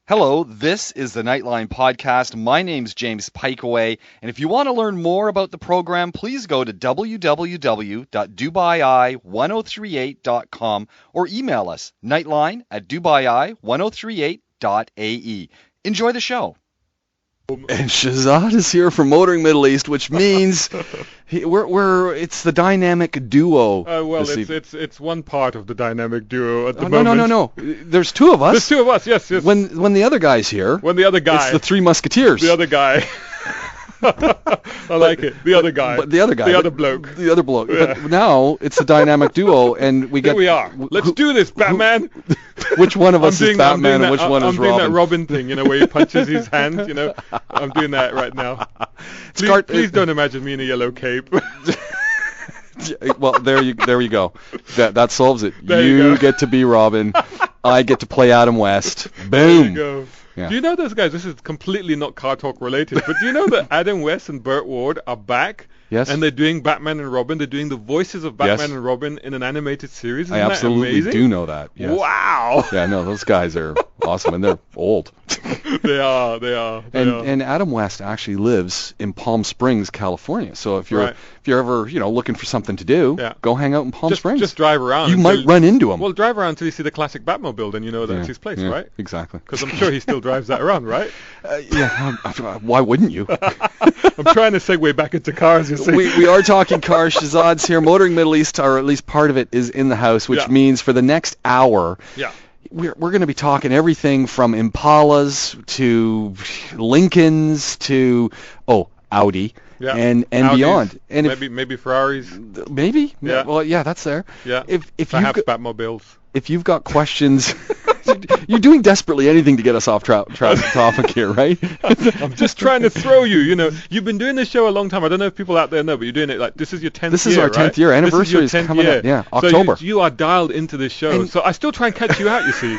Hello, this is the Nightline podcast. My name's James Piecowye, and if you want to learn more about the program, please go to www.dubai1038.com or email us nightline@dubai1038.ae. Enjoy the show. And Shahzad is here from Motoring Middle East, which means it's the dynamic duo. It's one part of the dynamic duo at the moment. No. There's two of us. There's two of us. Yes. When the other guy's here. When the other guy. It's the Three Musketeers. The other guy. I like it. The other guy. But the other guy. The other bloke. The other bloke. Yeah. But now it's a dynamic duo, and we get. Here we are. Let's do this, Batman. Which one of us is Batman and which one is Robin? I'm doing that Robin thing, where he punches his hand. I'm doing that right now. Please don't imagine me in a yellow cape. Well, there you go. That solves it. You get to be Robin. I get to play Adam West. Boom. There you go. Yeah. Do you know those guys? This is completely not Cartalk related, but do you know that Adam West and Burt Ward are back? Yes. And they're doing Batman and Robin. They're doing the voices of Batman and Robin in an animated series. Isn't I absolutely that amazing? do know that. Yes. Wow. Yeah, no, those guys are awesome, and they're old. They are. And Adam West actually lives in Palm Springs, California. So if you're ever looking for something to do, go hang out in Palm Springs. Just drive around. You might run into him. Well, drive around until you see the classic Batmobile, then you know that's his place, right? Exactly. Because I'm sure he still drives that around, right? Why wouldn't you? I'm trying to segue back into cars, you see. We are talking cars. Shahzad's here. Motoring Middle East, or at least part of it, is in the house, which means for the next hour, we're going to be talking everything from Impalas to Lincolns to Audi and Audis, beyond. And maybe Ferraris. Maybe. Yeah. Well, yeah, that's there. Yeah. If perhaps Batmobiles. If you've got questions, you're doing desperately anything to get us off topic here, right? I'm just trying to throw you. You've been doing this show a long time. I don't know if people out there know, but you're doing it like this is your 10th year. This is our 10th year. Anniversary is coming up. Yeah, October. So you are dialed into this show. So I still try and catch you out, you see.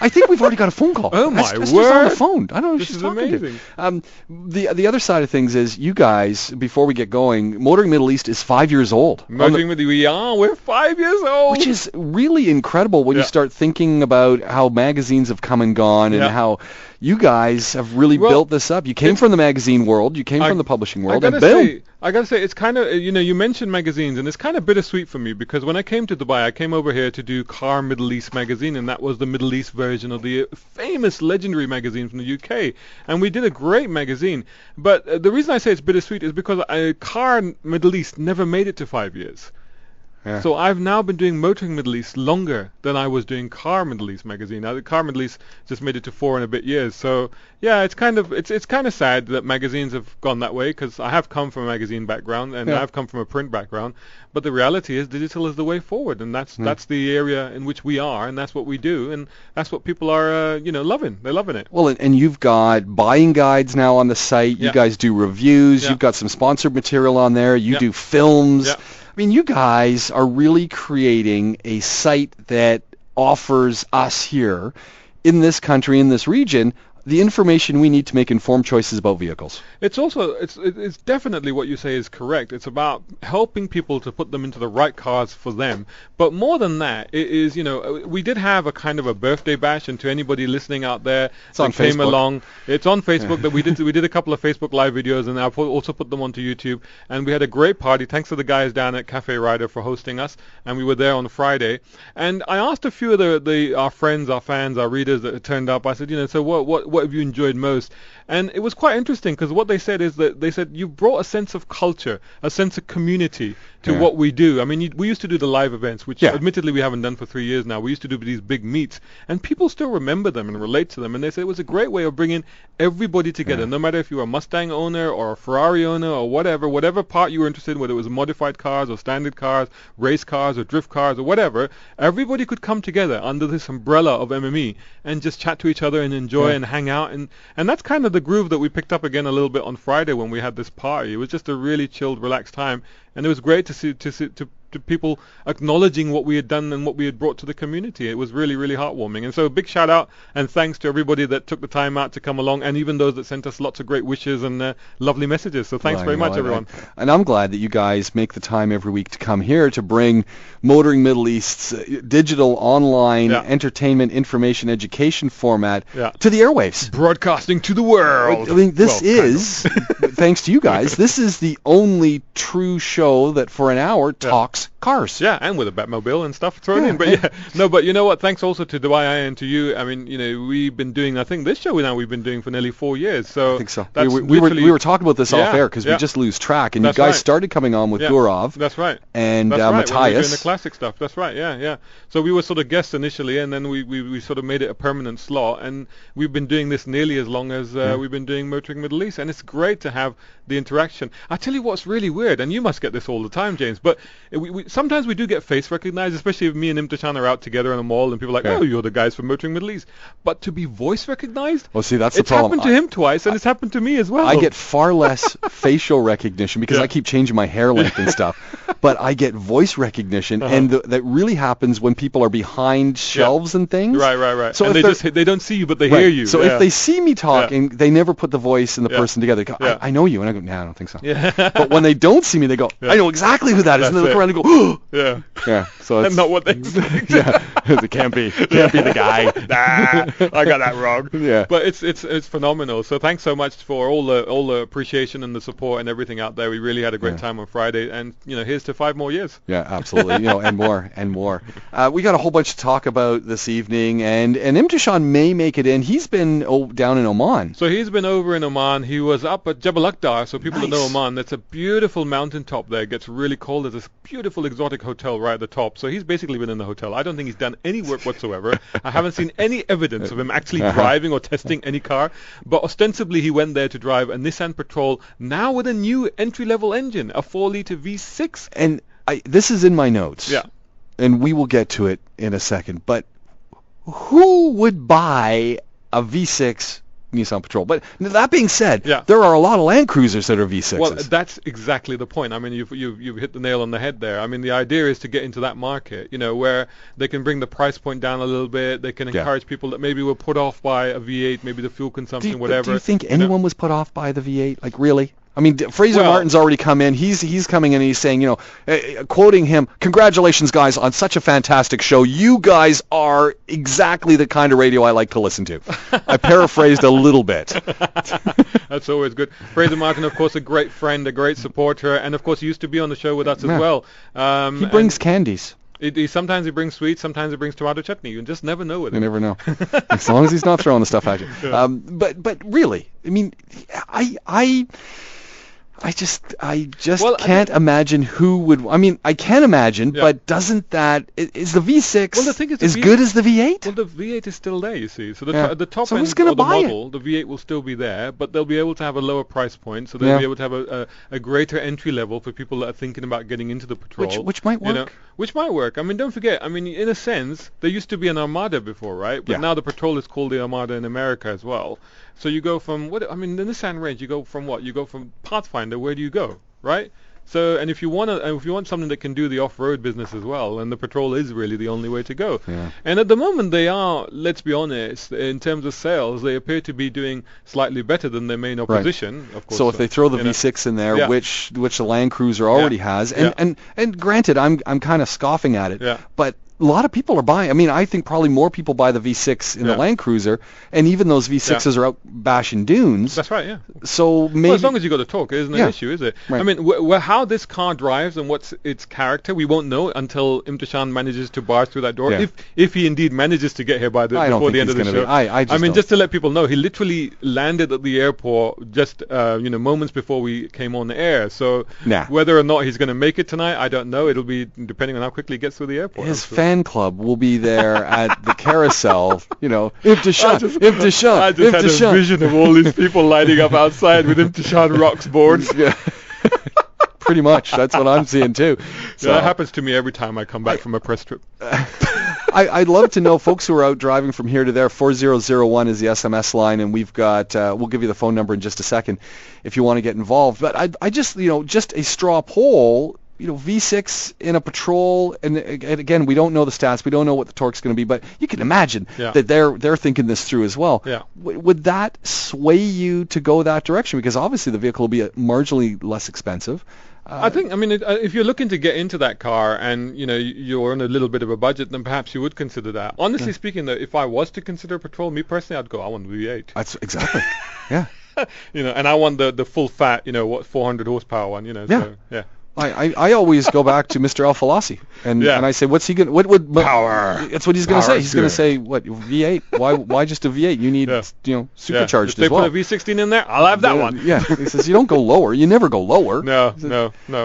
I think we've already got a phone call. Oh my Esther's word! on the phone. I don't know who she's talking amazing. to. The other side of things is you guys. Before we get going, Motoring Middle East is 5 years old. We're 5 years old, which is really incredible when you start thinking about how magazines have come and gone and how you guys have really built this up. You came from the magazine world. You came from the publishing world, and boom. I gotta say, it's kind of, you mentioned magazines, and it's kind of bittersweet for me because when I came to Dubai, I came over here to do Car Middle East magazine, and that was the Middle East version of the famous legendary magazine from the UK. And we did a great magazine. But the reason I say it's bittersweet is because Car Middle East never made it to 5 years. Yeah. So I've now been doing Motoring Middle East longer than I was doing Car Middle East magazine. Now the Car Middle East just made it to 4 and a bit years. So yeah, it's kind of sad that magazines have gone that way because I have come from a magazine background and I've come from a print background. But the reality is digital is the way forward, and that's the area in which we are, and that's what we do, and that's what people are loving. They're loving it. Well, and you've got buying guides now on the site. You guys do reviews. You've got some sponsored material on there. You do films. I mean, you guys are really creating a site that offers us here in this country, in this region, the information we need to make informed choices about vehicles. It's also, it's definitely what you say is correct. It's about helping people to put them into the right cars for them. But more than that, it is, we did have a kind of a birthday bash, and to anybody listening out there that came along, it's on Facebook that we did a couple of Facebook live videos, and I also put them onto YouTube, and we had a great party. Thanks to the guys down at Cafe Rider for hosting us, and we were there on Friday. And I asked a few of our friends, our fans, our readers that had turned up. I said, so what have you enjoyed most? And it was quite interesting because what they said is that they said you brought a sense of culture, a sense of community to what we do. I mean, we used to do the live events, which admittedly we haven't done for 3 years now. We used to do these big meets, and people still remember them and relate to them. And they said it was a great way of bringing everybody together, no matter if you were a Mustang owner or a Ferrari owner or whatever part you were interested in, whether it was modified cars or standard cars, race cars or drift cars or whatever. Everybody could come together under this umbrella of MME and just chat to each other and enjoy and hang out. And that's kind of the groove that we picked up again a little bit on Friday when we had this party. It was just a really chilled, relaxed time, and it was great to to people acknowledging what we had done and what we had brought to the community. It was really, really heartwarming. And so a big shout out and thanks to everybody that took the time out to come along, and even those that sent us lots of great wishes and lovely messages. So thanks very much, everyone. And I'm glad that you guys make the time every week to come here to bring Motoring Middle East's digital online entertainment, information, education format to the airwaves. Broadcasting to the world. I mean, this is, thanks to you guys, this is the only true show that for an hour talks cars. Yeah, and with a Batmobile and stuff thrown in. But no, but you know what? Thanks also to Dwight and to you. I mean, you know, we've been doing, I think this show now we've been doing for nearly 4 years. So I think so. We were talking about this off air because we just lose track. And you guys started coming on with Gurov. That's right. And Matthias. When we were doing the classic stuff. That's right. Yeah. So we were sort of guests initially, and then we sort of made it a permanent slot. And we've been doing this nearly as long as we've been doing Motoring Middle East. And it's great to have the interaction. I tell you what's really weird, and you must get this all the time, James, but sometimes we do get face recognized, especially if me and Imthishan are out together in a mall and people are like, oh, you're the guys from Motoring Middle East. But to be voice recognized, well, see, that's the problem. It's happened to him twice, and it's happened to me as well. I get far less facial recognition because I keep changing my hair length and stuff, but I get voice recognition, and that really happens when people are behind shelves and things. Right. So and they don't see you, but they hear you. So if they see me talking, they never put the voice and the person together. They go, I know you. And I go, nah, I don't think so. But when they don't see me, they go, I know exactly who that is. And they look around and go, oh. Yeah. So it's not what they expect. It can't be the guy. Nah, I got that wrong. Yeah. But it's phenomenal. So thanks so much for all the appreciation and the support and everything out there. We really had a great time on Friday, and here's to 5 more years. Yeah, absolutely. And more. We got a whole bunch to talk about this evening, and Imthishan may make it in. He's been down in Oman. So he's been over in Oman. He was up at Jabal Akhdar. So people that know Oman, that's a beautiful mountaintop there. It gets really cold. There's this beautiful exotic hotel right at the top. So he's basically been in the hotel. I don't think he's done any work whatsoever. I haven't seen any evidence of him actually driving or testing any car. But ostensibly he went there to drive a Nissan Patrol, now with a new entry-level engine, a 4-liter V6. And this is in my notes. Yeah. And we will get to it in a second. But who would buy a V6 Nissan Patrol? But that being said, there are a lot of Land Cruisers that are V6s. Well, that's exactly the point. I mean, you've hit the nail on the head there. I mean, the idea is to get into that market, where they can bring the price point down a little bit. They can encourage people that maybe were put off by a V8, maybe the fuel consumption, whatever. Do you think anyone was put off by the V8? Like, really? I mean, Fraser Martin's already come in. He's coming in and he's saying, quoting him, "Congratulations, guys, on such a fantastic show. You guys are exactly the kind of radio I like to listen to." I paraphrased a little bit. That's always good. Fraser Martin, of course, a great friend, a great supporter, and of course he used to be on the show with us as well. He brings candies. Sometimes he brings sweets, sometimes he brings tomato chutney. You just never know with him. You never know. As long as he's not throwing the stuff at you. But really, I mean, I just can't imagine who would. I mean, I can imagine, but doesn't that is the V6 well, the thing is as good as the V8? Well, the V8 is still there, you see. So the top so end of the model, the V8 will still be there, but they'll be able to have a lower price point, so they'll be able to have a greater entry level for people that are thinking about getting into the Patrol. Which might work. Which might work. I mean, don't forget. I mean, in a sense, there used to be an Armada before, right? But now the Patrol is called the Armada in America as well. So you go from the Nissan range. You go from what? You go from Pathfinder. Where do you go? Right? So, and if you want something that can do the off-road business as well, and the Patrol is really the only way to go. Yeah. And at the moment they are, let's be honest, in terms of sales, they appear to be doing slightly better than their main opposition. Of course. So if they throw the V6 in there, which the Land Cruiser already has, and granted, I'm kind of scoffing at it, but a lot of people are buying. I mean, I think probably more people buy the V6 in the Land Cruiser, and even those V6s are out bashing dunes. That's right, yeah. So maybe as long as you got to talk, it isn't an issue, is it? Right. I mean, how this car drives and what's its character, we won't know until Imthishan manages to barge through that door. Yeah. If he indeed manages to get here before the end of the show. I mean, just to let people know, he literally landed at the airport just moments before we came on the air. So whether or not he's going to make it tonight, I don't know. It'll be depending on how quickly he gets through the airport. His fan club will be there at the carousel. Imthishan. I just had a vision of all these people lining up outside with Imthishan rocks boards. Yeah. Pretty much. That's what I'm seeing too. So that happens to me every time I come back from a press trip. I'd love to know, folks who are out driving from here to there. 4001 is the SMS line, and we've got. We'll give you the phone number in just a second if you want to get involved. But I just, just a straw poll. V6 in a Patrol, and again, we don't know the stats, we don't know what the torque's going to be, but you can imagine that they're thinking this through as well. Yeah. Would that sway you to go that direction? Because obviously the vehicle will be marginally less expensive. I think, if you're looking to get into that car and, you're on a little bit of a budget, then perhaps you would consider that. Honestly speaking, though, if I was to consider a Patrol, me personally, I'd go, I want the V8. That's exactly, yeah. And I want the full fat, 400 horsepower one, so, yeah. I always go back to Mr. Alfalassi, and I say, what's he going? What would power? That's what he's going to say. He's going to say, what, V8? Why just a V8? You need supercharged If they as well. put a V16 in there, I'll have that one. Yeah, he says you don't go lower. You never go lower. No.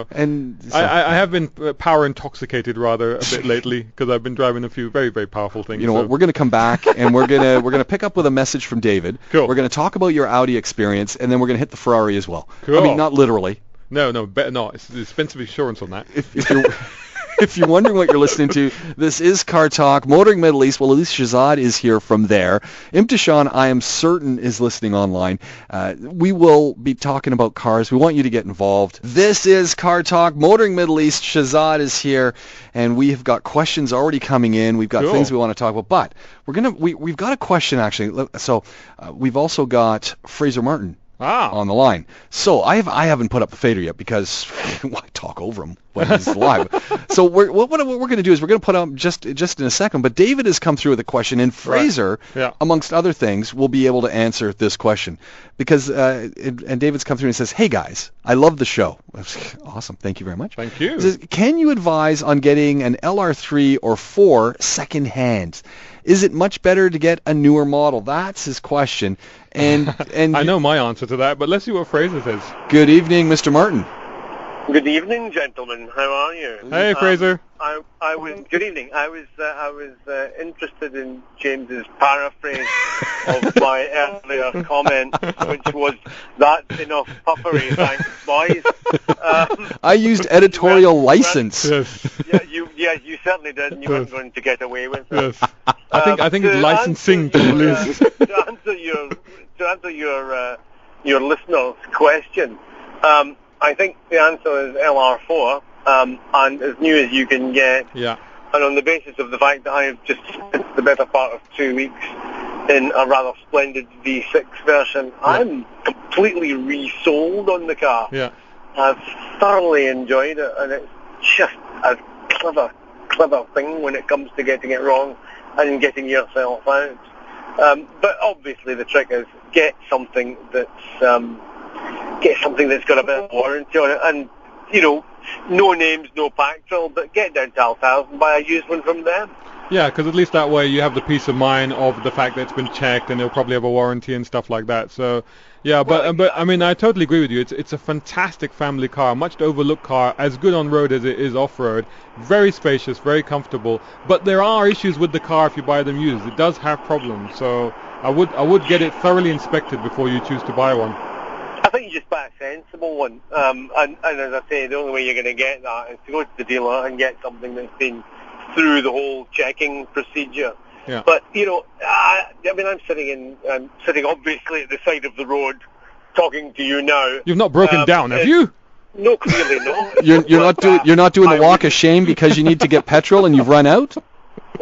And so, I have been power intoxicated rather a bit lately because I've been driving a few very, very powerful things. You know what? We're going to come back and we're gonna pick up with a message from David. Cool. We're going to talk about your Audi experience, and then we're going to hit the Ferrari as well. Cool. I mean, not literally. No, it's expensive insurance on that. If you're wondering what you're listening to, this is Cartalk, Motoring Middle East. Well, at least Shahzad is here from there. Imthishan, I am certain, is listening online. We will be talking about cars. We want you to get involved. This is Cartalk, Motoring Middle East. Shahzad is here, and we have got questions already coming in. We've got things we want to talk about, but we've got a question actually. So we've also got Fraser Martin on the line. So I haven't put up the fader yet because why talk over him when he's live? So what we're going to do is we're going to put up just in a second. But David has come through with a question, and Fraser, amongst other things, will be able to answer this question because and David's come through and says, "Hey guys, I love the show." Awesome, thank you very much. Thank you. He says, can you advise on getting an LR3 or 4 second hand? Is it much better to get a newer model? That's his question. And I know my answer to that, but let's see what Fraser says. Good evening, Mr. Martin. Good evening, gentlemen. How are you? Hey, Fraser. I was good evening. I was interested in James's paraphrase of my earlier comment, which was "That's enough puffery, thanks, boys." I used editorial license. Yeah, you certainly did, and you weren't going to get away with it. Yes. I think it's licensing to lose. To answer your listener's question, I think the answer is LR4, and as new as you can get. Yeah. And on the basis of the fact that I have just spent the better part of 2 weeks in a rather splendid V6 version, I'm completely resold on the car. Yeah. I've thoroughly enjoyed it, and it's just a clever thing when it comes to getting it wrong and getting yourself out. But obviously the trick is get something that's got a bit of warranty on it, and no names, no Patrol, but get down to Altas and buy a used one from them. Yeah, because at least that way you have the peace of mind of the fact that it's been checked and they'll probably have a warranty and stuff like that. So, yeah, but I mean, I totally agree with you. It's a fantastic family car, much overlooked car, as good on road as it is off road. Very spacious, very comfortable. But there are issues with the car if you buy them used. It does have problems. So I would get it thoroughly inspected before you choose to buy one. I think you just buy a sensible one. And as I say, the only way you're going to get that is to go to the dealer and get something that's been through the whole checking procedure. Yeah. But I'm sitting obviously at the side of the road, talking to you now. You've not broken down, have you? No, clearly not. You're not doing the walk of shame because you need to get petrol and you've run out.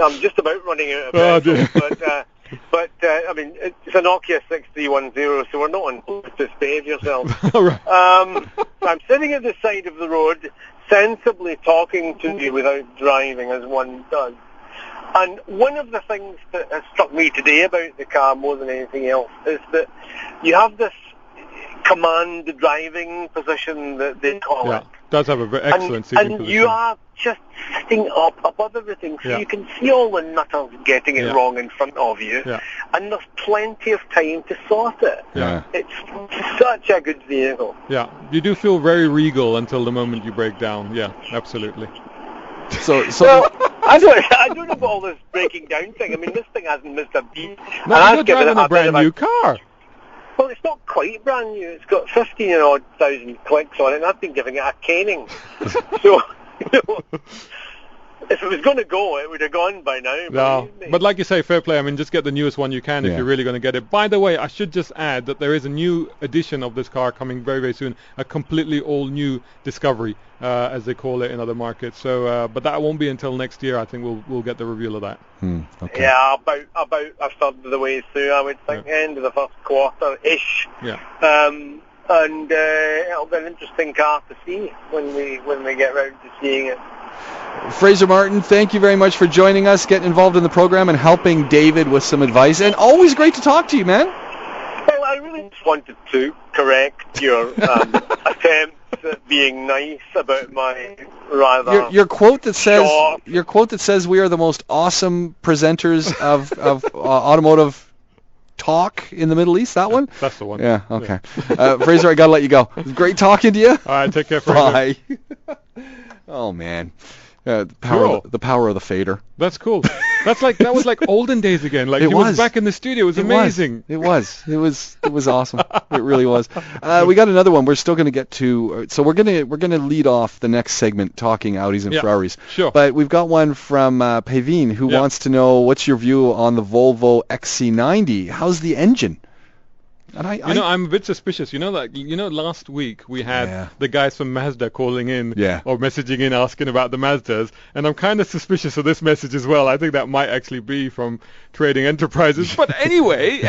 I'm just about running out of petrol, but it's a Nokia 6310, so we're not on to behave yourself. All right. I'm sitting at the side of the road, sensibly talking to you without driving, as one does. And one of the things that has struck me today about the car more than anything else is that you have this command driving position that they call it. It does have a very excellent seating position. And you are just sitting up above everything, so you can see all the nutters getting it wrong in front of you, and there's plenty of time to sort it. Yeah. It's such a good vehicle. Yeah, you do feel very regal until the moment you break down. Yeah, absolutely. So I don't know about all this breaking down thing. I mean, this thing hasn't missed a beat. No, you're driving a brand new car. Well, it's not quite brand new. It's got 15,000 clicks on it, and I've been giving it a caning. So, if it was going to go, it would have gone by now. No, but like you say, fair play. I mean, just get the newest one you can if you're really going to get it. By the way, I should just add that there is a new edition of this car coming very, very soon. A completely all new discovery, as they call it in other markets. So, but that won't be until next year. I think we'll get the reveal of that. Okay. Yeah, about a third of the way through, I would think, end of the first quarter-ish. Yeah. And it'll be an interesting car to see when we get round to seeing it. Fraser Martin, thank you very much for joining us, getting involved in the program and helping David with some advice. And always great to talk to you, man. Well, I really just wanted to correct your attempts at being nice about my rather your quote that says we are the most awesome presenters of automotive talk in the Middle East. That one? That's the one. Yeah. Okay. Fraser, I gotta let you go. It was great talking to you. All right. Take care, Fraser. Bye. Oh man. The power of the fader. That's cool. That was like olden days again. Like he was back in the studio. It was amazing. It was awesome. It really was. We got another one. We're still going to get to. So we're gonna lead off the next segment talking Audis and Ferraris. Sure. But we've got one from Pavine who wants to know what's your view on the Volvo XC90. How's the engine? And I'm a bit suspicious. Last week we had the guys from Mazda calling in or messaging in asking about the Mazdas, and I'm kind of suspicious of this message as well. I think that might actually be from Trading Enterprises. But anyway,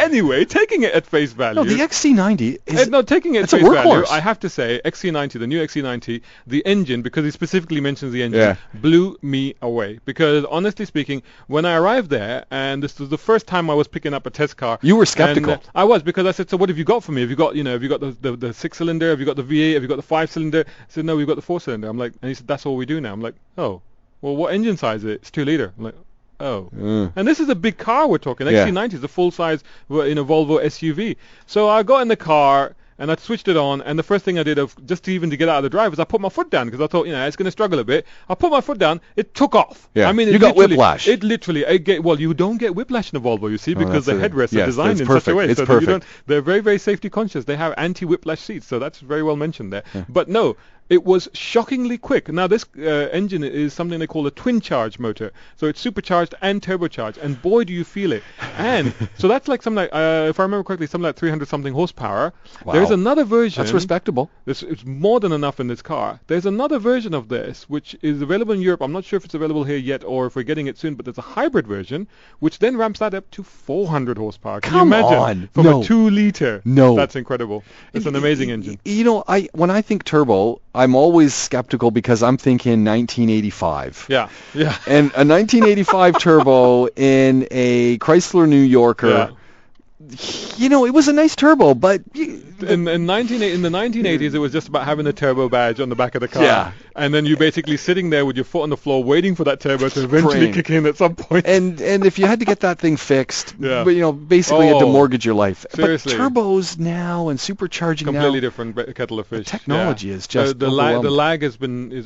taking it at face value. No, the XC90 is... taking it at face value, I have to say, XC90, the new XC90, the engine, because he specifically mentions the engine, blew me away. Because honestly speaking, when I arrived there, and this was the first time I was picking up a test car... You were skeptical. I was, because I said, so what have you got for me? Have you got the 6-cylinder? Have you got the V8? Have you got the 5-cylinder? I said, no, we've got the 4-cylinder. I'm like, and he said, that's all we do now. I'm like, oh, well, what engine size is it? It's 2-liter. I'm like, oh. And this is a big car we're talking. XC90 is a full-size Volvo SUV. So I got in the car and I switched it on, and the first thing I did to get out of the drive was I put my foot down because I thought, it's going to struggle a bit. I put my foot down, it took off. Yeah. I mean, you got whiplash. You don't get whiplash in a Volvo, you see, because the headrests are designed in such a way so that they're very, very safety conscious. They have anti-whiplash seats, so that's very well mentioned there. Yeah. But no, it was shockingly quick. Now this engine is something they call a twin charge motor, so it's supercharged and turbocharged, and boy do you feel it. And so that's like something like, if I remember correctly, something like 300 something horsepower. Wow. There's another version. That's respectable. It's more than enough in this car. There's another version of this which is available in Europe. I'm not sure if it's available here yet or if we're getting it soon, but there's a hybrid version which then ramps that up to 400 horsepower. Can you imagine? From a 2-liter. No. That's incredible. It's an amazing engine. When I think turbo, I'm always skeptical because I'm thinking 1985. Yeah. And a 1985 turbo in a Chrysler New Yorker. Yeah. It was a nice turbo, but in the 1980s, it was just about having a turbo badge on the back of the car. Yeah. And then you're basically sitting there with your foot on the floor, waiting for that turbo to eventually kick in at some point. And if you had to get that thing fixed, basically you had to mortgage your life. Seriously. But turbos now and supercharging completely different kettle of fish. The technology is just the lag is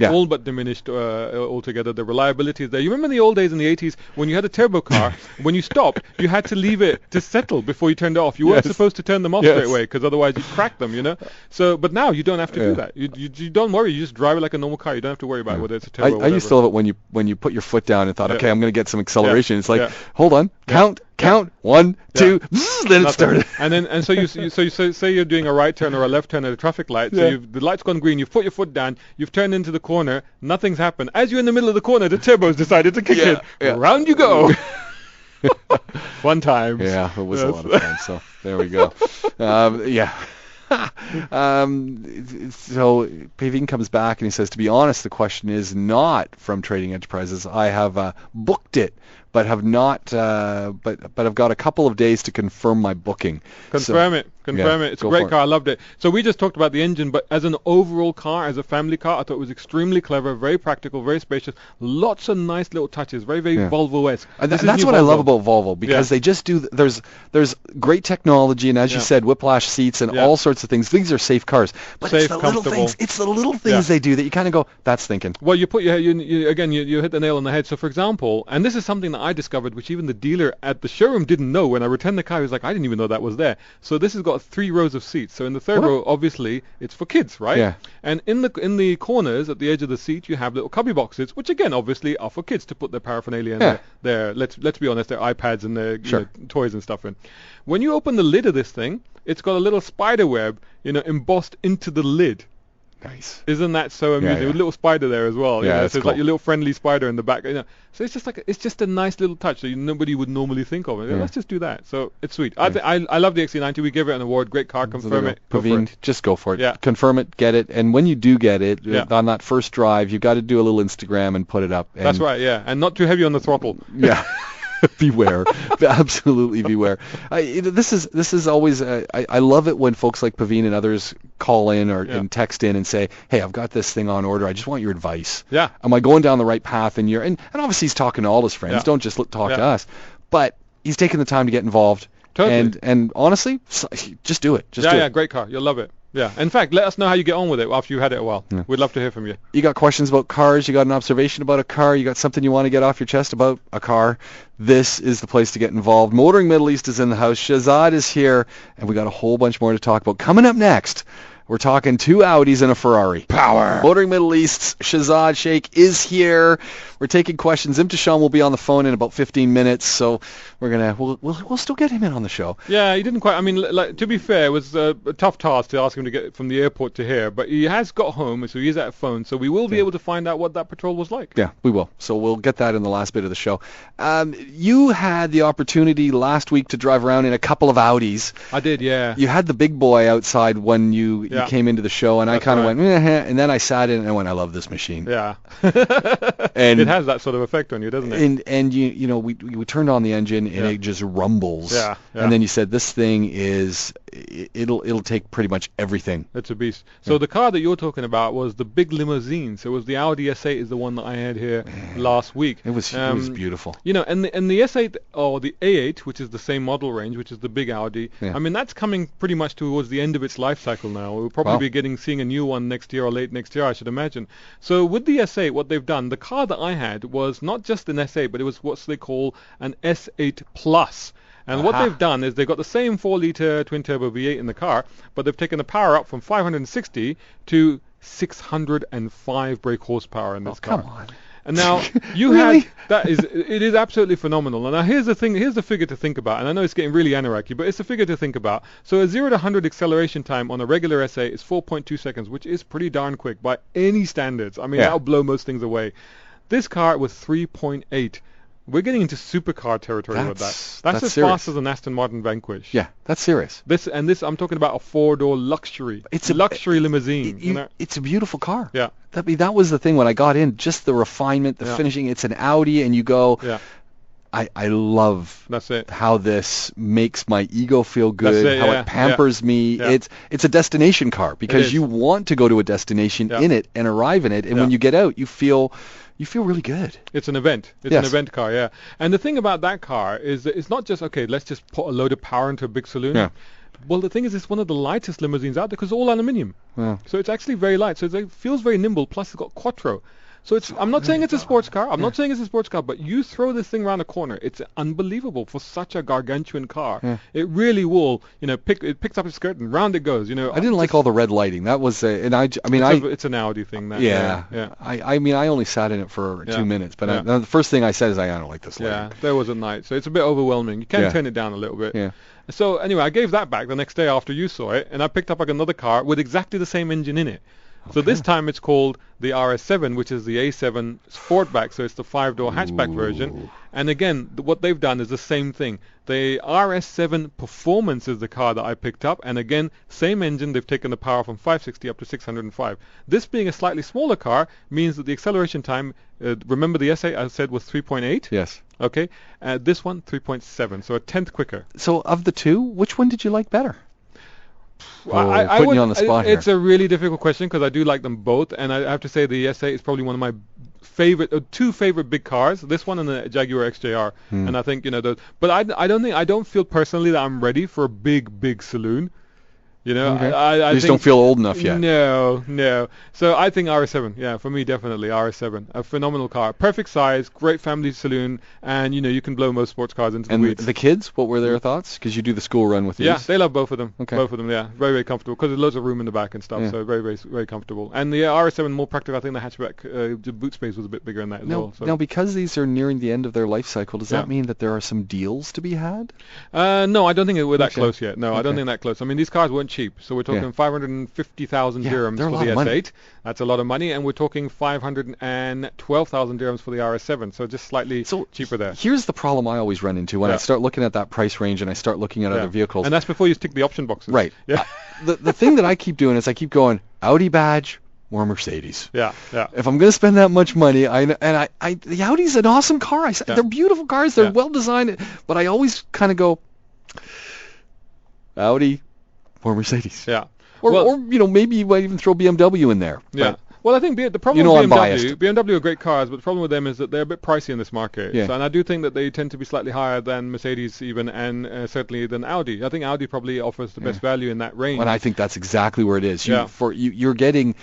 all but diminished altogether. The reliability is there. You remember in the old days in the 80s when you had a turbo car, when you stopped, you had to leave it to settle before you turned it off. You weren't supposed to turn them off straight away because otherwise you'd crack them, So, but now you don't have to do that. You don't worry. You just drive it like a normal car. You don't have to worry about whether it's a turbo or whatever. I used to love it when you put your foot down and thought, okay, I'm going to get some acceleration. It's like, hold on, count, 1, 2, then it started. And so you say you're doing a right turn or a left turn at a traffic light. So the light's gone green. You've put your foot down. You've turned into the corner. Nothing's happened. As you're in the middle of the corner, the turbo's decided to kick in. Yeah. Round you go. Fun times. Yeah, it was a lot of fun. So there we go. So Pavine comes back and he says, to be honest, the question is not from Trading Enterprises. I have booked it, but have not. But I've got a couple of days to confirm my booking. Confirm it. It's a great car. I loved it. So we just talked about the engine, but as an overall car, as a family car, I thought it was extremely clever, very practical, very spacious, lots of nice little touches, very, very Volvo-esque. And that's what I love about Volvo, because they just do. There's great technology, and as you said, whiplash seats and all sorts of things. These are safe cars, but safe, it's the little things. It's the little things they do that you kind of go, that's thinking. Well, you hit the nail on the head. So, for example, and this is something that I discovered, which even the dealer at the showroom didn't know. When I returned the car, he was like, I didn't even know that was there. So this has got 3 rows of seats. So in the third row, obviously, it's for kids, right? Yeah. And in the corners, at the edge of the seat, you have little cubby boxes, which again, obviously, are for kids to put their paraphernalia and their let's be honest, their iPads and their toys and stuff in. When you open the lid of this thing, it's got a little spider web, embossed into the lid. Nice. Isn't that so amusing? Yeah. With a little spider there as well. Yeah, So it's like your little friendly spider in the back. So it's just a nice little touch that nobody would normally think of. Let's just do that. So it's sweet. I love the XC90. We give it an award. Great car. Confirm it. Pavine, just go for it. Yeah. Confirm it. Get it. And when you do get it, on that first drive, you've got to do a little Instagram and put it up. That's right. Yeah. And not too heavy on the throttle. Yeah. Beware. Absolutely beware. This is always I love it when folks like Pavine and others call in and text in and say, hey, I've got this thing on order, I just want your advice. Yeah. Am I going down the right path? And obviously he's talking to all his friends, don't just talk to us, but he's taking the time to get involved. Totally. And honestly, just do it. Do it. Yeah, great car. You'll love it. Yeah. In fact, let us know how you get on with it after you've had it a while. Yeah. We'd love to hear from you. You got questions about cars, you got an observation about a car, you got something you want to get off your chest about a car, this is the place to get involved. Motoring Middle East is in the house. Shahzad is here, and we got a whole bunch more to talk about. Coming up next, we're talking 2 Audis and a Ferrari. Power! Motoring Middle East's Shahzad Sheikh is here. We're taking questions. Imthishan will be on the phone in about 15 minutes, so we'll still get him in on the show. Yeah, he didn't quite. I mean, to be fair, it was a tough task to ask him to get from the airport to here, but he has got home, so he is at a phone, so we will be able to find out what that patrol was like. Yeah, we will. So we'll get that in the last bit of the show. You had the opportunity last week to drive around in a couple of Audis. I did, yeah. You had the big boy outside when you came into the show, and That's I kind of right. went, and then I sat in and I went, I love this machine. Yeah. And it has that sort of effect on you, doesn't it? And we turned on the engine and it just rumbles. Yeah. And then you said this thing it'll take pretty much everything. It's a beast. So the car that you're talking about was the big limousine. So it was the Audi S8 is the one that I had here last week. It was beautiful. And the S8 or the A8, which is the same model range, which is the big Audi. Yeah. I mean, that's coming pretty much towards the end of its life cycle now. We'll probably be seeing a new one next year or late next year, I should imagine. So with the S8, what they've done, the car that I had was not just an S8, but it was what they call an S8 Plus. And what they've done is they've got the same 4-litre twin-turbo V8 in the car, but they've taken the power up from 560 to 605 brake horsepower in this car. Come on. And now you Really? it is absolutely phenomenal. And now here's the figure to think about. And I know it's getting really anarchy, but it's a figure to think about. So a 0 to 100 acceleration time on a regular S8 is 4.2 seconds, which is pretty darn quick by any standards. I mean, that'll blow most things away. This car was 3.8. We're getting into supercar territory with that. That's as serious. fast as an Aston Martin Vanquish. Yeah, that's serious. This I'm talking about a 4-door luxury. It's a luxury limousine. It's a beautiful car. Yeah. That was the thing when I got in, just the refinement, the finishing. It's an Audi, and you go. Yeah. I love how this makes my ego feel good, it pampers me. Yeah. It's a destination car because you want to go to a destination in it and arrive in it, and when you get out, you feel really good. It's an event. It's an event car, yeah. And the thing about that car is that it's not just, okay, let's just put a load of power into a big saloon. Yeah. Well, the thing is, it's one of the lightest limousines out there because it's all aluminium. Yeah. So it's actually very light. So it feels very nimble, plus it's got quattro. So I'm not saying it's a sports car. I'm not saying it's a sports car, but you throw this thing around a corner, it's unbelievable for such a gargantuan car. Yeah. It really will, it picks up its skirt and round it goes. I didn't like all the red lighting. That was, it's an Audi thing. That, yeah. I only sat in it for 2 minutes, but the first thing I said is I don't like this lighting. Yeah, there was a night, so it's a bit overwhelming. You can turn it down a little bit. Yeah. So anyway, I gave that back the next day after you saw it, and I picked up another car with exactly the same engine in it. So this time it's called the RS7, which is the A7 Sportback, so it's the 5-door hatchback version. And again, what they've done is the same thing. The RS7 Performance is the car that I picked up, and again, same engine, they've taken the power from 560 up to 605. This being a slightly smaller car means that the acceleration time, remember the S8 I said was 3.8? Yes. Okay, this one 3.7, so a tenth quicker. So of the two, which one did you like better? I putting you on the spot here. It's a really difficult question because I do like them both, and I have to say the S8 is probably one of my two favorite big cars. This one and the Jaguar XJR, and I think but I don't feel personally that I'm ready for a big saloon. You know, Okay. I You just think, don't feel old enough yet. No. So I think RS7, yeah, for me definitely RS7, a phenomenal car, perfect size, great family saloon, and you can blow most sports cars into the And weeds. the kids, what were their thoughts? Because you do the school run with these. Yeah, they love both of them. Okay. Both of them, yeah, very very comfortable because there's loads of room in the back and stuff, Yeah. so very very very comfortable. And the RS7 more practical. I think the hatchback, the boot space was a bit bigger in that as well. So. Now, because these are nearing the end of their life cycle, does that Yeah. mean that there are some deals to be had? No, I don't think we're that Okay. close yet. No, I don't Okay. think that close. I mean, these cars weren't cheap, so we're talking 550,000 Yeah, dirhams they're a for lot the of money. S8. That's a lot of money, and we're talking 512,000 dirhams for the RS7, so just slightly cheaper there. Here's the problem I always run into when I start looking at that price range and I start looking at other vehicles. And that's before you tick the option boxes. Right. Yeah. The thing that I keep doing is I keep going, Audi badge or Mercedes. Yeah. If I'm going to spend that much money, the Audi's an awesome car. They're beautiful cars. They're well designed, but I always kind of go Audi or Mercedes. Yeah. Or maybe you might even throw BMW in there. Yeah. But Well, I think the problem You know with I'm biased. BMW are great cars, but the problem with them is that they're a bit pricey in this market. Yeah. So, and I do think that they tend to be slightly higher than Mercedes even, and certainly than Audi. I think Audi probably offers the best value in that range. And I think that's exactly where it is. Yeah. You're getting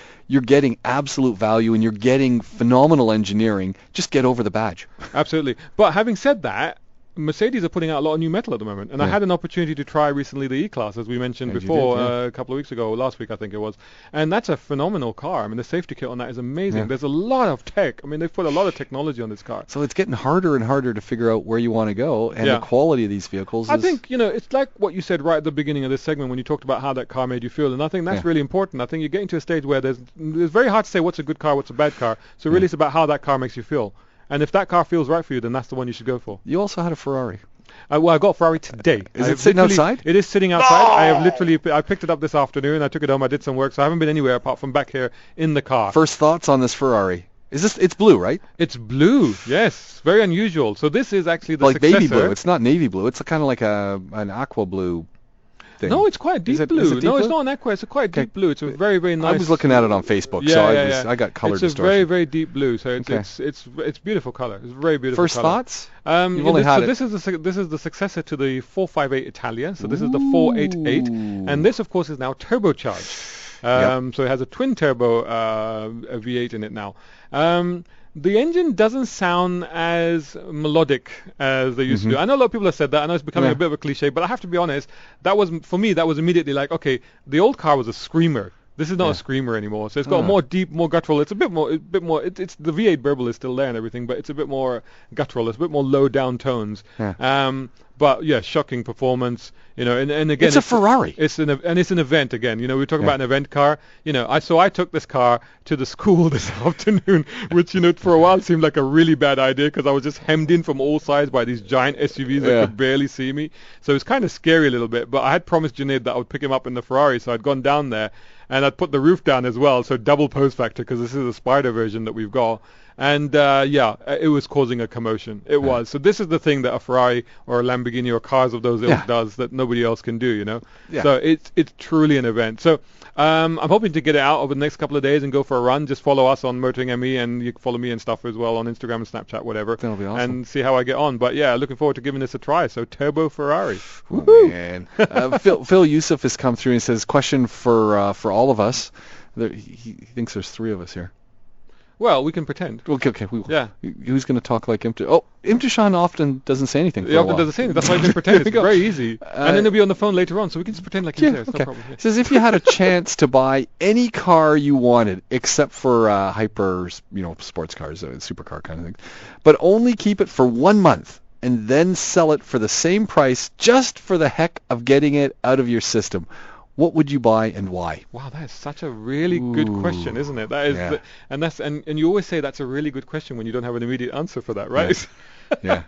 absolute value and you're getting phenomenal engineering. Just get over the badge. Absolutely. But having said that, Mercedes are putting out a lot of new metal at the moment, and I had an opportunity to try recently the E-Class, as we mentioned As you before, did, a couple of weeks ago, or last week I think it was, and that's a phenomenal car. I mean, the safety kit on that is amazing. Yeah. There's a lot of tech. I mean, they've put a lot of technology on this car. So it's getting harder and harder to figure out where you want to go, and the quality of these vehicles I is... think, it's like what you said right at the beginning of this segment when you talked about how that car made you feel, and I think that's really important. I think you're getting to a stage where it's very hard to say what's a good car, what's a bad car, so really it's about how that car makes you feel. And if that car feels right for you, then that's the one you should go for. You also had a Ferrari. Well, I got a Ferrari today. Is it sitting outside? It is sitting outside. I have I picked it up this afternoon. I took it home. I did some work, so I haven't been anywhere apart from back here in the car. First thoughts on this Ferrari? It's blue, right? It's blue, yes. Very unusual. So this is actually the Like baby successor. blue. It's not navy blue. It's kind of like an aqua blue thing. No, it's quite deep blue. Is it deep No, blue? it's not an aqua. It's a quite deep blue. It's a very, very nice. I was looking at it on Facebook, so I got color distortion. It's a very, very deep blue. So it's beautiful color. It's a very beautiful. First color. thoughts? You've only had it. This is the successor to the 458 Italia. So this is the 488, and this of course is now turbocharged. So it has a twin turbo a V8 in it now. The engine doesn't sound as melodic as they used to do. I know a lot of people have said that. I know it's becoming a bit of a cliche, but I have to be honest. For me, that was immediately like, okay, the old car was a screamer. This is not a screamer anymore. So it's got more deep, more guttural. It's a bit more. It's the V8 burble is still there and everything, but it's a bit more guttural. It's a bit more low down tones. But yeah, shocking performance. And again, it's a Ferrari. It's an event again. We're talking about an event car. I took this car to the school this afternoon, which for a while seemed like a really bad idea because I was just hemmed in from all sides by these giant SUVs that could barely see me. So it's kind of scary a little bit. But I had promised Junaid that I would pick him up in the Ferrari, so I'd gone down there and I'd put the roof down as well, so double pose factor because this is a Spider version that we've got. And it was causing a commotion. It was. So this is the thing that a Ferrari or a Lamborghini or cars of those ilk does that nobody else can do, So it's truly an event. So I'm hoping to get it out over the next couple of days and go for a run. Just follow us on Motoring ME, and you can follow me and stuff as well on Instagram and Snapchat, whatever. That'll be awesome. And see how I get on. But yeah, looking forward to giving this a try. So Turbo Ferrari. Oh, man. Phil Yusuf has come through and says, question for all of us. He thinks there's 3 of us here. Well, we can pretend. Okay. Who's going to talk like Imthishan? Oh, Imthishan often doesn't say anything for He a often while. doesn't say anything. That's why you can pretend. It's very easy. And then he'll be on the phone later on, so we can just pretend like he's there. It's no problem. It says if you had a chance to buy any car you wanted, except for hyper, sports cars, supercar kind of thing, but only keep it for 1 month and then sell it for the same price just for the heck of getting it out of your system, what would you buy and why? Wow, that is such a really good question, isn't it? That is, and you always say that's a really good question when you don't have an immediate answer for that, right? Yeah.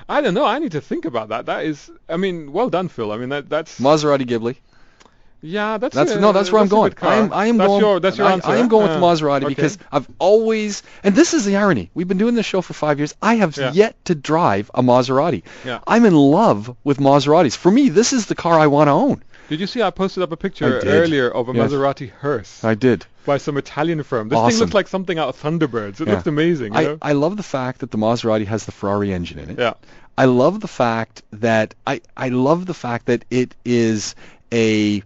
I don't know. I need to think about that. That is, well done, Phil. I mean, that's Maserati Ghibli. Yeah, that's where I'm going. That's your answer. I am going with the Maserati because I've always, and this is the irony. We've been doing this show for 5 years. I have yet to drive a Maserati. Yeah. I'm in love with Maseratis. For me, this is the car I want to own. Did you see I posted up a picture earlier of a Maserati hearse? I did. By some Italian firm. This thing looks like something out of Thunderbirds. It looks amazing. I love the fact that the Maserati has the Ferrari engine in it. Yeah. I love the fact that it is a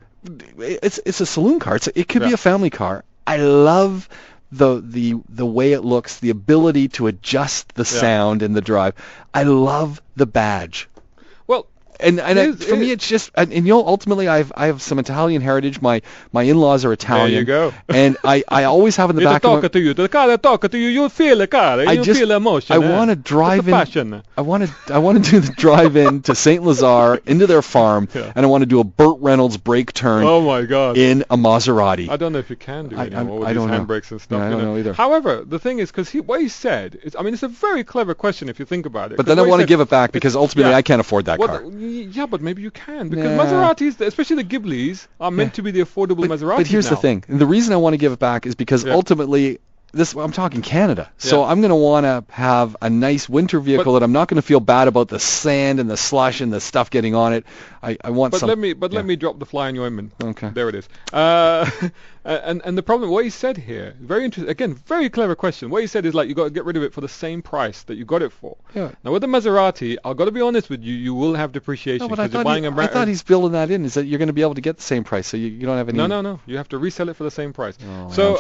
it's a saloon car. It could be a family car. I love the way it looks, the ability to adjust the sound and the drive. I love the badge. Well, for me, it's just, and ultimately, I have some Italian heritage. My in-laws are Italian. There you go. And I always have in the back of my... The car talk to you. You feel the car. You feel the emotion. I want to drive in. Passion. I want to do the drive in to St. Lazare into their farm, and I want to do a Burt Reynolds brake turn. Oh my God! In a Maserati. I don't know if you can do it anymore with I these don't know. handbrakes and stuff. Yeah, I don't know either. However, the thing is, because what he said, it's a very clever question if you think about it. But then I want to give it back because ultimately I can't afford that car. Yeah, but maybe you can, because Maseratis, especially the Ghiblis, are meant to be the affordable Maseratis. But here's the thing. The reason I want to give it back is because ultimately, I'm talking Canada. So I'm going to want to have a nice winter vehicle that I'm not going to feel bad about the sand and the slush and the stuff getting on it. I want some... Let me drop the fly in your ointment. Okay. There it is. And the problem, what he said here, very interesting. Again, very clever question. What he said is like you got to get rid of it for the same price that you got it for. Yeah. Now with the Maserati, I've got to be honest with you, you will have depreciation. No, but I thought he's building that in. Is that you're going to be able to get the same price, so you don't have any... No. You have to resell it for the same price. Oh, so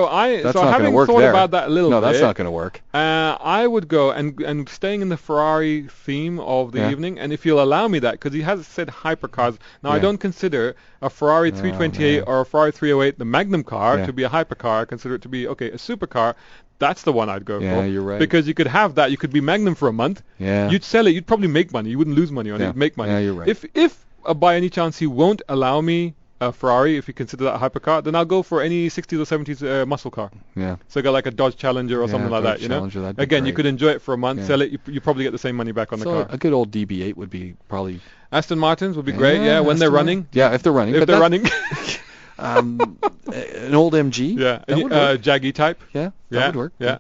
having thought about that a little bit. No, that's not going to work. I would go and staying in the Ferrari theme of the evening, and if you'll allow me that, because he has said hypercars. Now I don't consider a Ferrari 328 or a Ferrari 308 the Magnum car to be a hypercar. I consider it to be a supercar. That's the one I'd go for. Yeah, you're right. Because you could have that. You could be Magnum for a month. Yeah. You'd sell it. You'd probably make money. You wouldn't lose money on it. You'd make money. Yeah, you're right. If by any chance he won't allow me a Ferrari, if you consider that a hypercar, then I'll go for any 60s or 70s muscle car. Yeah. So go like a Dodge Challenger or something like that, Again, you could enjoy it for a month, sell it, you probably get the same money back on the car. A good old DB8 would be probably... Aston Martins would be great, when they're running. Yeah, if they're running. If they're running. An old MG. Yeah, Jaggy type. Yeah, that would work. Yeah.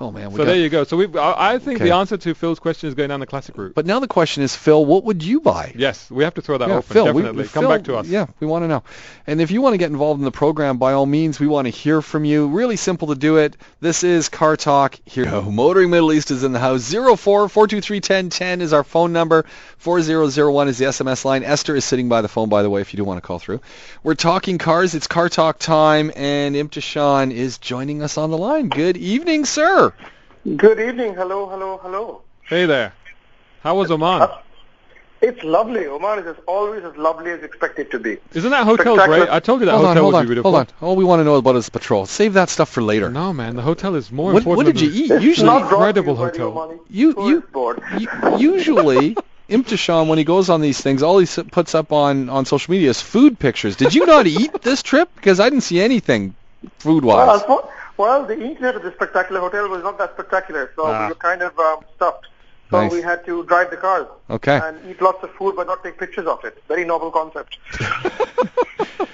Oh man. So there you go. So I think the answer to Phil's question is going down the classic route. But now the question is, Phil, what would you buy? Yes, we have to throw that open. Phil, definitely. Come back to us. Yeah, we want to know. And if you want to get involved in the program, by all means, we want to hear from you. Really simple to do it. This is Car Talk. Here, Motoring Middle East is in the house. 04-423-1010 is our phone number. 4001 is the SMS line. Esther is sitting by the phone, by the way, if you do want to call through. We're talking cars. It's Car Talk time, and Imthishan is joining us on the line. Good evening, sir. Good evening. Hello. Hey there. How was Oman? It's lovely. Oman is always as lovely as expected to be. Isn't that hotel great? I told you that hotel would be beautiful. Hold on. All we want to know about is Patrol. Save that stuff for later. No, man. The hotel is more important. What did you eat? Usually, incredible hotel. Usually... Imthishan, when he goes on these things, all he puts up on social media is food pictures. Did you not eat this trip? Because I didn't see anything food-wise. Well, the internet of this spectacular hotel was not that spectacular, so we were kind of stuffed. So we had to drive the cars and eat lots of food but not take pictures of it. Very novel concept.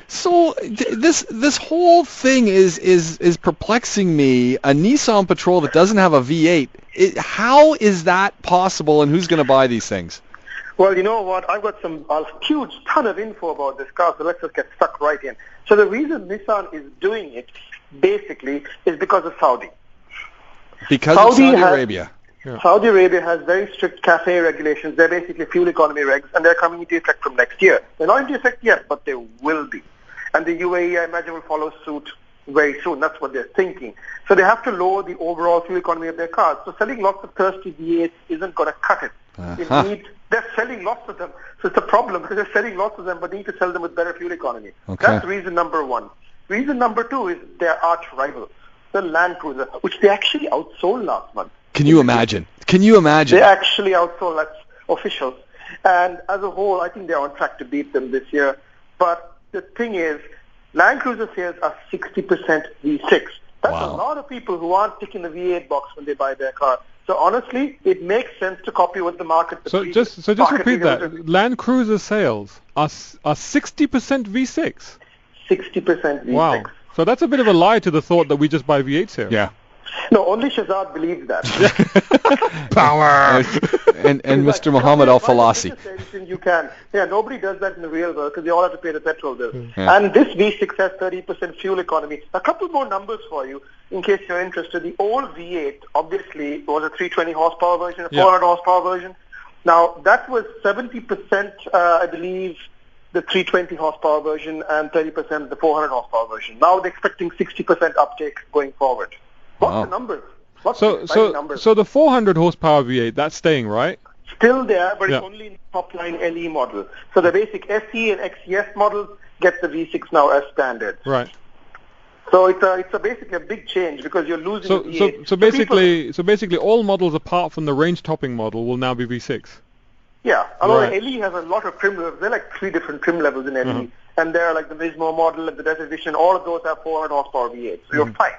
So this whole thing is perplexing me. A Nissan Patrol that doesn't have a V8. How is that possible, and who's going to buy these things? Well, you know what? I've got a huge ton of info about this car, so let's just get stuck right in. So the reason Nissan is doing it, basically, is because of Saudi. Because of Saudi Arabia. Yeah. Saudi Arabia has very strict CAFE regulations. They're basically fuel economy regs, and they're coming into effect from next year. They're not into effect yet, but they will be. And the UAE, I imagine, will follow suit very soon. That's what they're thinking. So they have to lower the overall fuel economy of their cars. So selling lots of thirsty V8s isn't going to cut it. They're selling lots of them. So it's a problem because they're selling lots of them, but need to sell them with better fuel economy. Okay. That's reason number one. Reason number two is their arch rival, the Land Cruiser, which they actually outsold last month. Can you imagine? They actually outsold, that's official. And as a whole, I think they're on track to beat them this year. But the thing is, Land Cruiser sales are 60% V6. That's a lot of people who aren't ticking the V8 box when they buy their car. So honestly, it makes sense to copy what the market... So just repeat that. Land Cruiser sales are 60% V6? 60% V6. Wow. So that's a bit of a lie to the thought that we just buy V8s here. Yeah. No, only Shazad believes that. Power! and Mr. Muhammad Al-Falasi. You can. Yeah, nobody does that in the real world because they all have to pay the petrol bill. Yeah. And this V6 has 30% fuel economy. A couple more numbers for you in case you're interested. The old V8, obviously, was a 320 horsepower version, a 400 horsepower version. Now, that was 70%, I believe, the 320 horsepower version and 30% the 400 horsepower version. Now they're expecting 60% uptake going forward. What's the numbers? What's the exciting numbers? So the 400 horsepower V8, that's staying, right? Still there, but it's only in the top line LE model. So the basic SE and XES models get the V6 now as standard. Right. So it's basically a big change because you're losing the V8. So basically all models apart from the range topping model will now be V6. Yeah, although the LE has a lot of trim levels. There are like 3 different trim levels in LE. And there are like the Nismo model and the Desert Edition, all of those have 400 horsepower V8. So you're fine.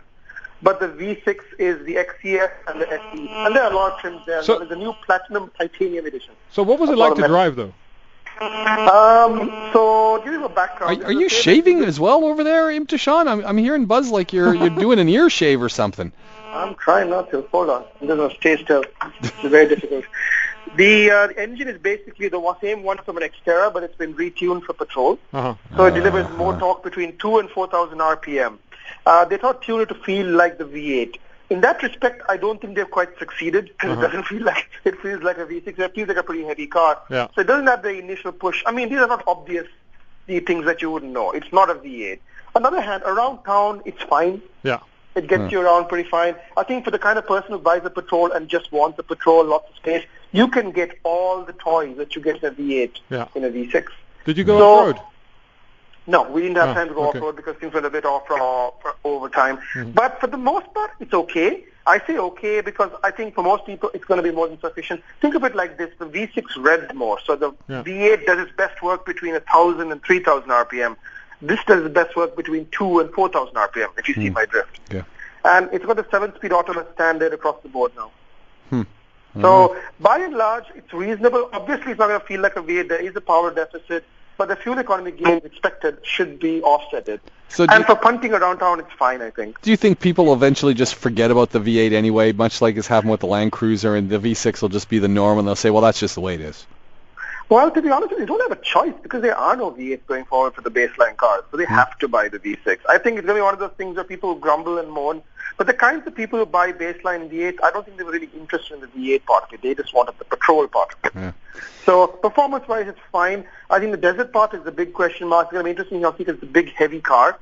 But the V6 is the XES and the SE. And there are a lot of trims there. So there's a new Platinum Titanium Edition. So what was it like to drive, though? So give you a background. Are you shaving as well over there, Imthishan? I'm hearing buzz like you're doing an ear shave or something. I'm trying not to. Hold on. I'm just going to stay still. It's very difficult. The engine is basically the same one from an Xterra, but it's been retuned for Patrol. So it delivers more torque between 2 and 4,000 RPM. They thought tune it to feel like the V8. In that respect, I don't think they've quite succeeded because it doesn't feel like it feels like a V6. It feels like a pretty heavy car. Yeah. So it doesn't have the initial push. I mean, these are not obvious things that you wouldn't know. It's not a V8. On the other hand, around town, it's fine. Yeah. It gets you around pretty fine. I think for the kind of person who buys a Patrol and just wants a Patrol, lots of space, you can get all the toys that you get in a V8 in a V6. Did you go off-road? No, we didn't have time to go off-road because things went a bit off over time. But for the most part, it's okay. I say okay because I think for most people, it's going to be more than sufficient. Think of it like this. The V6 revs more. So the V8 does its best work between 1,000 and 3,000 RPM. This does its best work between 2 and 4,000 RPM, if you see my drift. Yeah. And it's got a 7-speed auto standard across the board now. So by and large, it's reasonable. Obviously, it's not going to feel like a V8. There is a power deficit. But the fuel economy gains expected should be offsetted. And for punting around town, it's fine, I think. Do you think people will eventually just forget about the V8 anyway, much like it's happened with the Land Cruiser, and the V6 will just be the norm, and they'll say, well, that's just the way it is? Well, to be honest, you don't have a choice because there are no V8s going forward for the baseline cars. So they have to buy the V6. I think it's going to be one of those things where people grumble and moan. But the kinds of people who buy baseline V8, I don't think they were really interested in the V8 part of it. They just wanted the Patrol part of it. Yeah. So performance-wise, it's fine. I think the desert part is the big question mark. It's going to be interesting to see because it's a big, heavy car.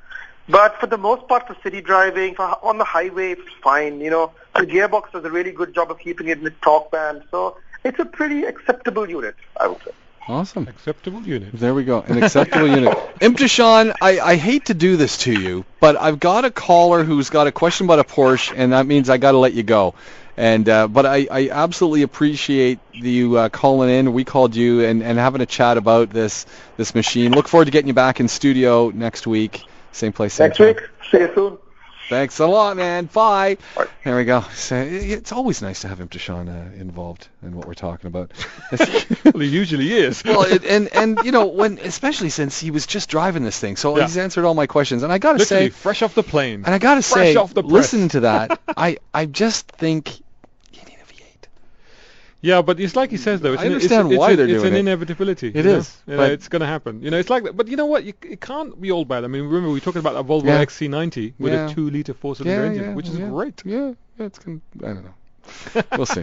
But for the most part, for city driving, on the highway, it's fine. You know, the gearbox does a really good job of keeping it in the torque band. So it's a pretty acceptable unit, I would say. Awesome. Acceptable unit. There we go. An acceptable unit. Imthishan, I hate to do this to you, but I've got a caller who's got a question about a Porsche, and that means I got to let you go. And but I absolutely appreciate you calling in. We called you and having a chat about this machine. Look forward to getting you back in studio next week. Same place, same time. Next week. See you soon. Thanks a lot, man. Bye. There we go. So it's always nice to have Imthishan involved in what we're talking about. Well, he usually is. Well, and you know, especially since he was just driving this thing, so he's answered all my questions. And I got to say, fresh off the plane. And I got to say, listen to that. I just think you need a V8. Yeah, but it's like he says, though. I understand why they're doing it. It's an inevitability. It is. It's going to happen. You know, it's like that. But you know what? It can't be all bad. I mean, remember we were talking about a Volvo XC90 with a 2-liter 4-cylinder engine, which is great. Yeah, I don't know. We'll see.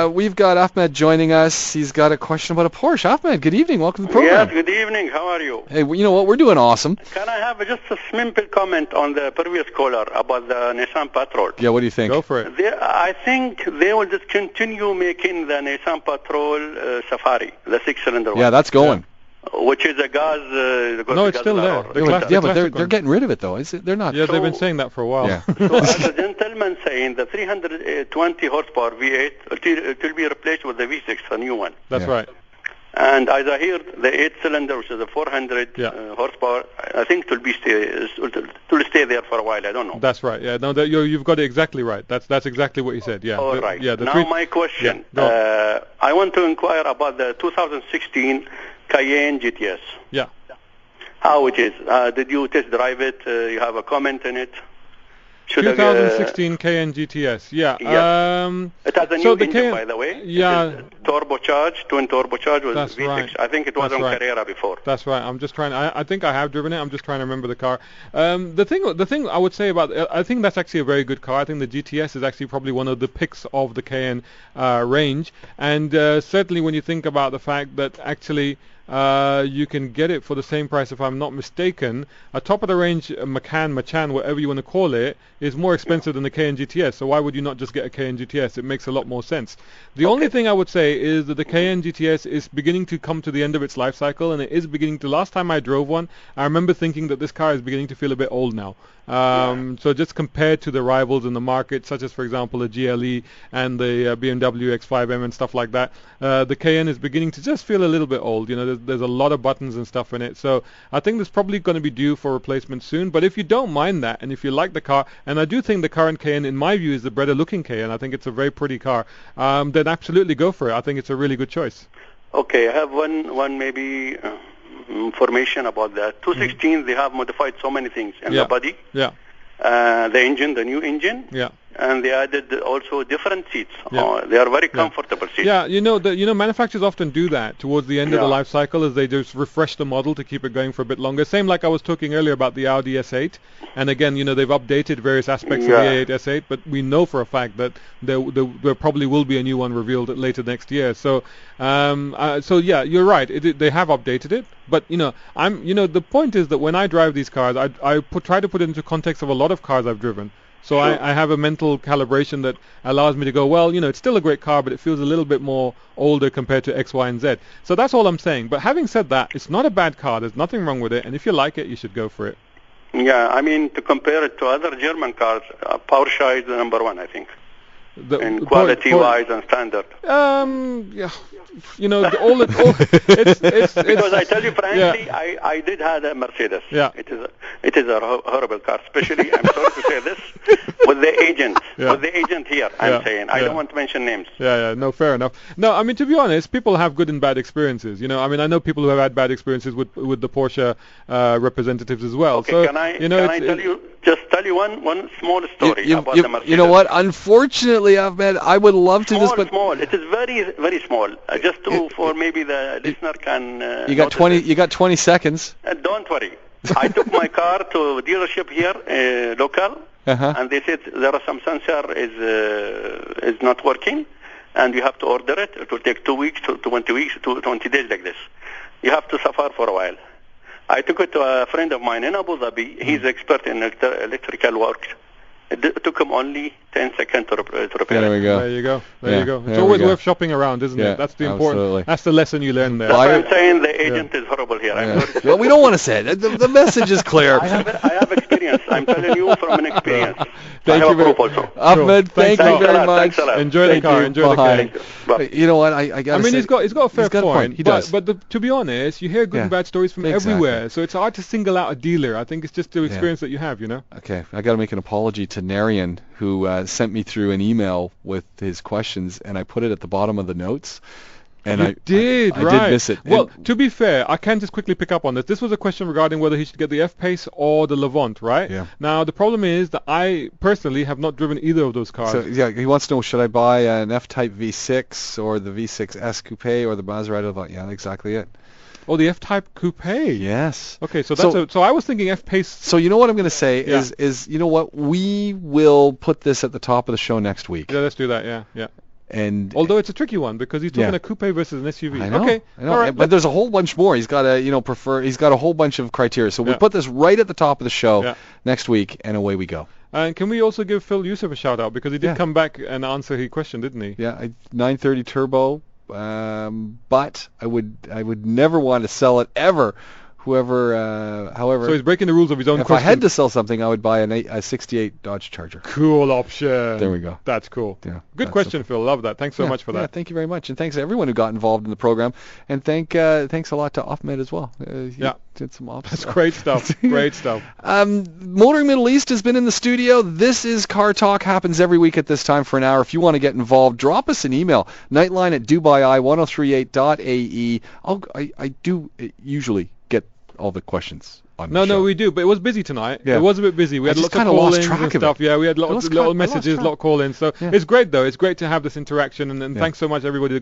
We've got Ahmed joining us. He's got a question about a Porsche. Ahmed, good evening. Welcome to the program. Yes, good evening. How are you? Hey, you know what? We're doing awesome. Can I have just a simple comment on the previous caller about the Nissan Patrol? Yeah, what do you think? Go for it. I think they will just continue making the Nissan Patrol Safari, the 6-cylinder one. Yeah, that's going. Which is a gas... no, it's still there. But they're getting rid of it, though. They're not. Yeah, they've been saying that for a while. Yeah. So as the gentleman saying, the 320 horsepower V8 it will be replaced with the V6, a new one. That's right. And as I hear, the 8-cylinder, which is a 400 horsepower, I think it will stay there for a while. I don't know. That's right. Yeah, no, you've got it exactly right. That's exactly what you said. Yeah. All right. Yeah. Now my question. I want to inquire about the 2016 Cayenne GTS. Yeah. How it is? Did you test drive it? You have a comment in it? 2016 Cayenne GTS. Yeah. Yes. It has a new engine, by the way. Yeah. Turbocharged, twin turbocharged with V6. Right. I think it was on Carrera before. That's right. I'm just trying. I think I have driven it. I'm just trying to remember the car. The thing I would say about I think that's actually a very good car. I think the GTS is actually probably one of the picks of the Cayenne range. And certainly when you think about the fact that actually you can get it for the same price, if I'm not mistaken. A top-of-the-range Macan, whatever you want to call it, is more expensive than the Cayenne GTS. So why would you not just get a Cayenne GTS? It makes a lot more sense. The only thing I would say is that the Cayenne GTS is beginning to come to the end of its life cycle, and it is beginning to. Last time I drove one, I remember thinking that this car is beginning to feel a bit old now. So just compared to the rivals in the market, such as, for example, the GLE and the BMW X5M and stuff like that, the Cayenne is beginning to just feel a little bit old. You know, there's a lot of buttons and stuff in it. So I think there's probably going to be due for replacement soon. But if you don't mind that, and if you like the car, and I do think the current Cayenne, in my view, is the better looking Cayenne. I think it's a very pretty car. Then absolutely go for it. I think it's a really good choice. Okay, I have one maybe information about that. 216, they have modified so many things in the body. Yeah. The engine, the new engine. Yeah. And they added also different seats. They are very comfortable seats. Yeah, manufacturers often do that towards the end of the life cycle, as they just refresh the model to keep it going for a bit longer. Same like I was talking earlier about the Audi S8. And again, they've updated various aspects of the A8 S8, but we know for a fact that there probably will be a new one revealed later next year. So, yeah, you're right. They have updated it. But the point is that when I drive these cars, I try to put it into context of a lot of cars I've driven. So I have a mental calibration that allows me to go, well, it's still a great car, but it feels a little bit more older compared to X, Y, and Z. So that's all I'm saying. But having said that, it's not a bad car. There's nothing wrong with it. And if you like it, you should go for it. Yeah, I mean, to compare it to other German cars, Porsche is the number one, I think. In quality-wise and standard. Yeah. It's because I tell you frankly, I did have a Mercedes. Yeah. It is a horrible car, especially, I'm sorry to say this, with the agent. With the agent here, I'm saying. I don't want to mention names. Yeah, no, fair enough. No, I mean, to be honest, people have good and bad experiences. I mean, I know people who have had bad experiences with the Porsche representatives as well. Okay, so, can I tell you one small story about the Mercedes? You know what? Unfortunately, Ahmed, I would love to small. It is very, very small. Just for maybe the listener can. You got 20. You got 20 seconds. Don't worry. I took my car to a dealership here, local, and they said there are some sensor is not working, and you have to order it. It will take 2 weeks to 20 weeks to 20 days like this. You have to suffer for a while. I took it to a friend of mine in Abu Dhabi. He's expert in electrical work. It took him only 10 seconds to repair it. There we go. There you go. There you go. It's always worth shopping around, isn't it? That's the important. That's the lesson you learn there. That's why I'm saying the agent is horrible here. Well, we don't want to say it. The message is clear. I have experience. I'm telling you from an experience. Thank you very much. Ahmed, thank you very much. Enjoy the car. Enjoy the car. You know what? I got to say. He's got a fair point. He does. But to be honest, you hear good and bad stories from everywhere. So it's hard to single out a dealer. I think it's just the experience that you have, Okay. I got to make an apology to Narian, who sent me through an email with his questions, and I put it at the bottom of the notes. And I did miss it. Well, to be fair, I can just quickly pick up on this. This was a question regarding whether he should get the F-Pace or the Levant, right? Yeah. Now, the problem is that I personally have not driven either of those cars. So, he wants to know, should I buy an F-Type V6 or the V6S Coupe or the Maserati Levant? Yeah, exactly it. Oh, the F-Type Coupe. Yes. Okay, so I was thinking F-Pace. So you know what I'm going to say is you know what, we will put this at the top of the show next week. Yeah, let's do that. Yeah. And although it's a tricky one because he's talking a coupe versus an SUV. I know, okay, I know. All right, but there's a whole bunch more. He's got a he's got a whole bunch of criteria. So we'll put this right at the top of the show next week, and away we go. And can we also give Phil Yusuf a shout out because he did come back and answer his question, didn't he? Yeah, 930 turbo. But I would never want to sell it ever. However, so he's breaking the rules of his own. If I had to sell something, I would buy a 68 Dodge Charger. Cool option. There we go. That's cool. Yeah, good question, Phil. Love that. Thanks so much for that. Yeah, thank you very much, and thanks to everyone who got involved in the program, and thanks a lot to Ahmed as well. Did some ops. That's great stuff. Great stuff. Motoring Middle East has been in the studio. This is Car Talk. Happens every week at this time for an hour. If you want to get involved, drop us an email. Nightline at dubai1038.ae. I do usually get all the questions on the show. No, we do, but it was busy tonight. Yeah. It was a bit busy. We had lots of call-ins and stuff. Yeah, we had lots of little messages, lot of call-ins. So it's great, though. It's great to have this interaction, and thanks so much, everybody.